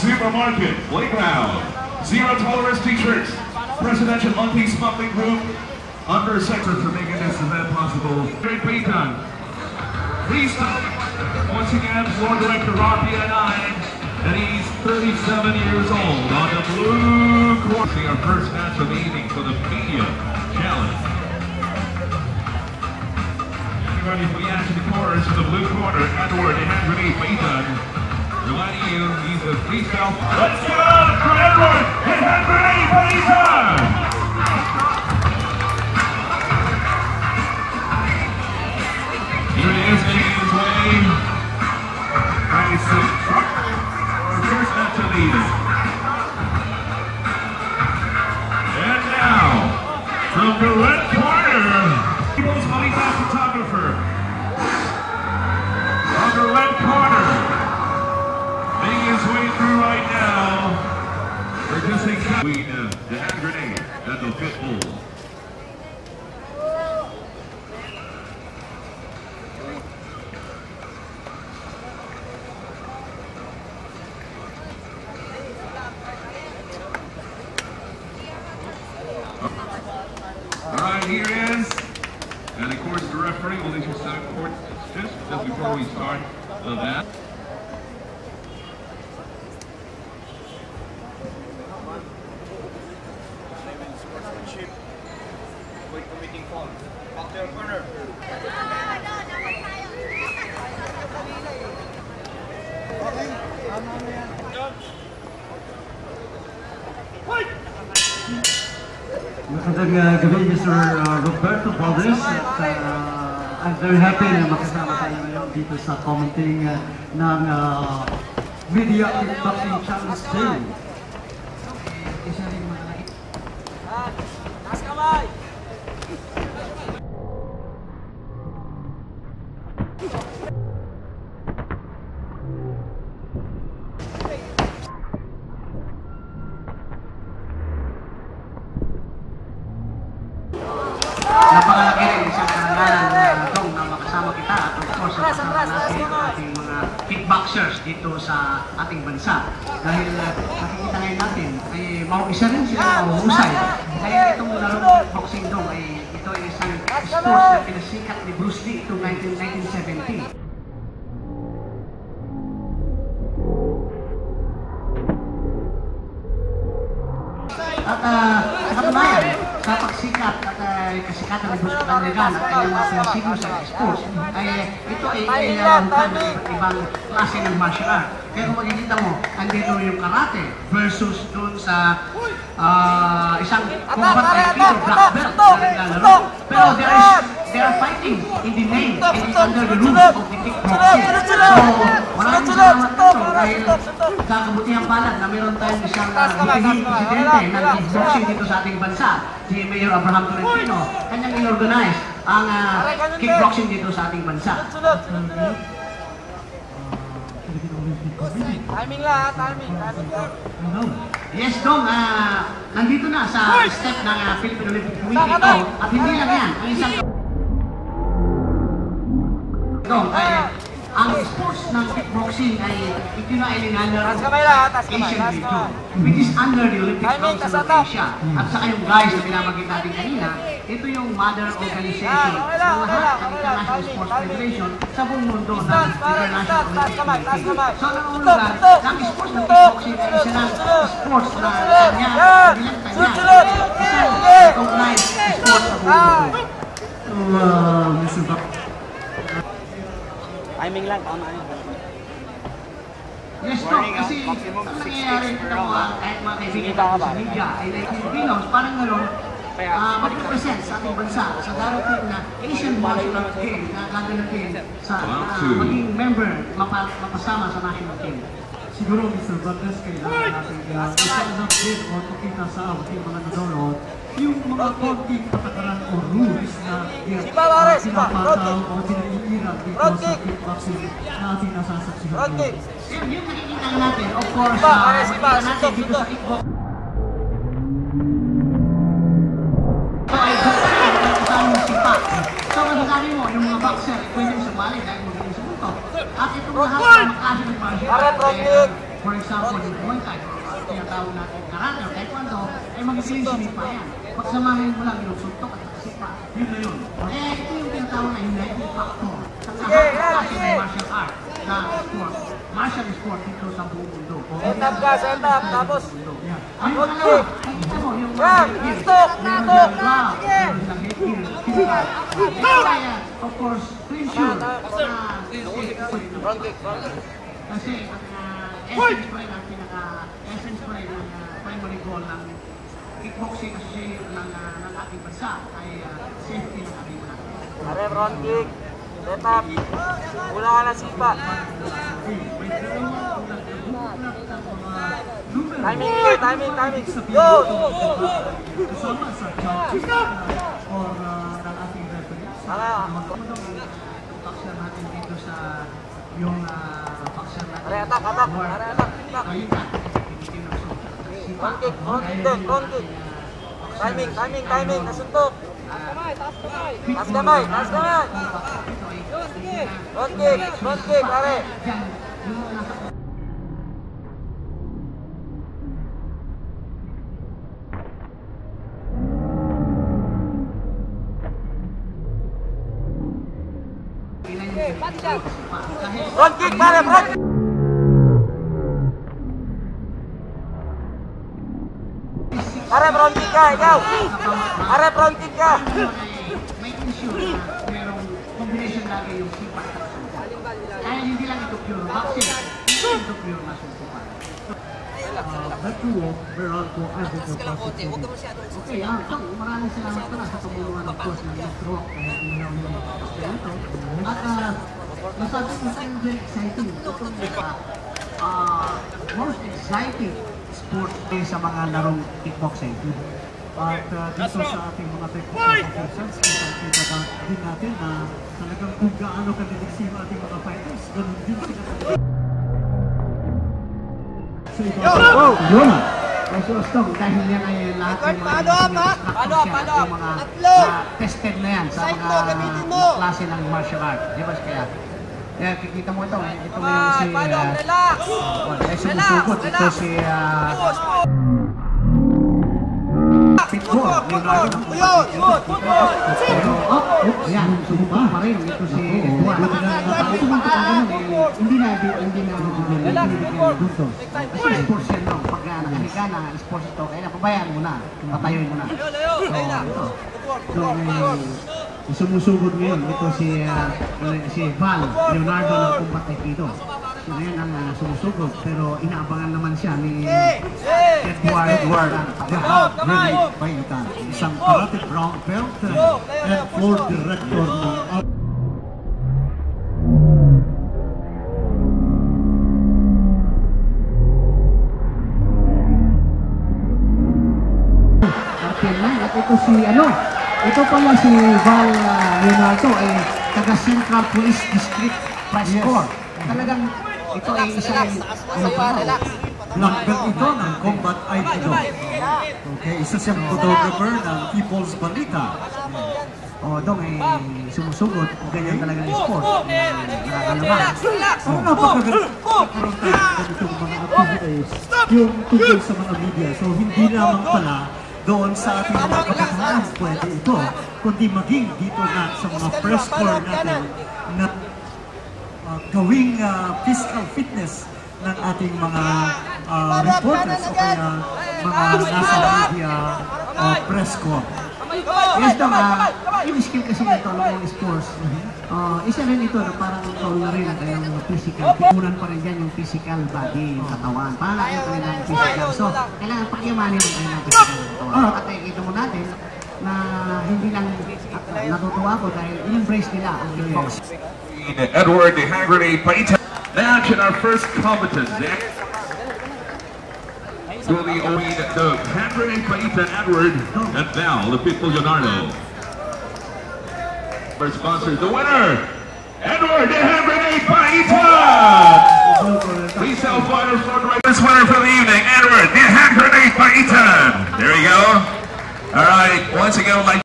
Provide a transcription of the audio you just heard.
Supermarket, Playground, Zero Tolerance T-shirts, Presidential Unpeace Smuggling Group, Undersector for making this event possible. Great Payton. Please stop. Once again, floor director Rafi Anai, and he's 37 years old on the blue corner. See our first match of the evening for the media challenge. Ready for the action of the chorus in the blue corner. Edward and Henry Payton. Reminding you, he's a freestyle. Let's give it up for Edward and Henry Payton! Here it is, making his way. Nice truck. Our first match of the evening. And now, from the red corner, People's Money Back photographer. On the red corner, making his way through right now. We're just between the hand grenade and the pit bull. Alright, here it is. And of course the referee will issue some court just before we start that. Wait, committing foul. Back to your corner. Magandang gabi, Mr. Roberto Valdez. I'm very happy na makasama tayo ngayon dito sa commenting ng Media Kickboxing Challenge Day. Isa rin mga Taas kamay! napakalaki rin isang karangalan na itong na makasama kita at of course kasama natin ang ating mga kickboxers dito sa ating bansa. Dahil nakikita ngayon natin ay isa rin sila mahuhusay. Kaya itong larong kickboxing daw ay ito ay isang sports na pinasikat ni Bruce Lee itong 1970. At sa katunayan, sa pagsikat at kasikatan ng Bruce Panligan at kanyang mga pinasiglo sa sports, ay ito ay ilalampan ng iba't ibang klase ng martial art. Kaya kung makikita mo, andito yung karate versus doon sa isang combat aikido black belt na naglalaro. Pero they are fighting in the name and under the rules of the kickboxing. So, maraming salamat ito dahil sa kabutihang palad na meron tayong isang butihing presidente ng kickboxing dito sa ating bansa, si Mayor Abraham Tolentino. Kanyang in-organize ang kickboxing dito sa ating bansa. Timing lang, timing. Yes, Dong, nandito na sa step ng Philippine Olympic Committee at hindi lang yan, ang isang Dong, ang sports ng kickboxing ay itinailing under Asian Region, which is under the Olympic Council of Asia. At saka yung guys na binabagit natin kanina, ito yung mother organization ng lahat ng International Sports Federation sa buong mundo ng International Olympic Committee. So nangungulugan, ang sports ng kickboxing ay isa ng sports na kanya, isang recognized sports sa buong mundo. Mr. Bak. Timing lang, tama yun. Yes, Doc, kasi ang nangyayari ito kahit mga kaibigan natin sa media ay like Filipinos, parang gano'n, mag-represent sa ating bansa sa darating na Asian Martial Arts Game na gaganapin sa maging member, mapasama sa national team. Siguro, Mr. Valdez, kailangan natin isang din o pakita sa ating mga nanonood yung mga konting patakaran o rules na pinapataw o pinaiirang dito sa kickboxing na ating nasasaksihan. Yung nakikita natin, of course, makikita natin dito sa kickboxing. Ito ay isang sipa. So, masasabi mo, yung mga boxer, pwede sumali dahil magaling sa buto. At itong lahat ng mga klase ng martial art, for example, yung Muay Thai, tinatawag natin karate o taekwondo, ay magiging sinipa yan. Pagsamahin mo lang yung suntok at sipa. Yun na yun. Eh, ito yung tinatawag na uniting factor sa lahat ng klase ng martial art na sport. Martial sport dito sa buong mundo. Set up ka, set up. Tapos, Yan. Ang Good pangalawa, kick. nakikita mo yung Yan, headgear. tutok, Meron tutok. ng glove, Sige. meron ng headgear, physical. Kaya, of course, to ensure na front kick, front kick. kasi ang essence pa rin, ang pinaka-essence pa rin ng primary goal ng Kickboxing Association ng ating bansa ay safety ng ating mga atleta. Pare, front kick. Set up. Una ka na sipa. Timing, timing, timing. Go! Kasama sa judges or ng ating referees. Boxer natin dito sa yung boxer natin. Pare, attack, attack. Pare, attack. Attack. Ayun na. Front kick din, front kick. Timing, timing, timing. Nasuntok. Taas kamay, taas kamay. Front kick, pare. Front kick, pare, front kick. Pare, front kick ka, ikaw. Pare, front kick ka. May issue na merong combination lagi yung sipa at suntok. Kaya hindi lang ito pure boxing, hindi ito pure na suntukan. That duo, Meralco, Isaac Pastor. Okay, maraming salamat pala sa tumulungan of course ng Mr. Rock kahit ilaw yung ito. At masabi ko sa very exciting. Itong most exciting sport sa mga larong kickboxing. At dito sa ating mga technical officers, kita din natin na talagang kung gaano kadiliksima ating mga fighters, ganun din sila. Sa iba, Yun! Kasi Ostong, dahil yan ay lahat ng mga yung mga tested na yan sa mga klase ng martial art. Di ba? Kaya kikita mo ito, ito yung si Relax. sumusugot, ito si Pitbull, Leonardo. Yan, sumupa pa rin, ito si Edward. Hindi na guntos. Kasi sports yan no, pag nakahiga na sports ito, kaya pabayaan mo na, patayoin mo na. So, sumusugod ngayon, ito si Val, Leonardo ng Combat Taekwondo. Siya ngayon ang sumusugod, pero inaabangan naman siya ni Edward. Ready Paitan, isang karate brown belt and floor director ng At ito si ito pala si Val Leonardo ay taga Central Police District Press Corps. Talagang ito ay isang black belt ito ng Combat Aikido. Okay, isa siyang photographer ng People's Balita. Dong ay sumusugod, ganyan talaga ng sport. Nakakalaman. So, napakagandang ganitong mga activities yung tungkol sa mga media. So, hindi lamang pala doon sa ating mga kapatahan pwede ito, kundi maging dito na sa mga press corps natin na gawing physical fitness ng ating mga reporters o kaya mga nasa media press corps. Yes, Dong, yung skill kasi nito ng sports, isa rin ito na parang ikaw na rin ang kanyang physical. Pinunan pa rin dyan yung physical body, yung katawan. Parang yung kanilang physical. So, kailangan pagyamanin ang kanilang physical katawan. At ito mo natin na hindi lang natutuwa ko dahil in-embrace nila ang kickboxing. Edward the Haggerty Paitan. Now in our first combatant, duly owing the Haggerty Paitan Edward and Val, the Pitbull Leonardo. Our sponsors, the winner, Edward the Haggerty Paitan. Please tell fighters for the first winner for the evening, Edward the Haggerty Paitan. There you go. All right, once again, I'd like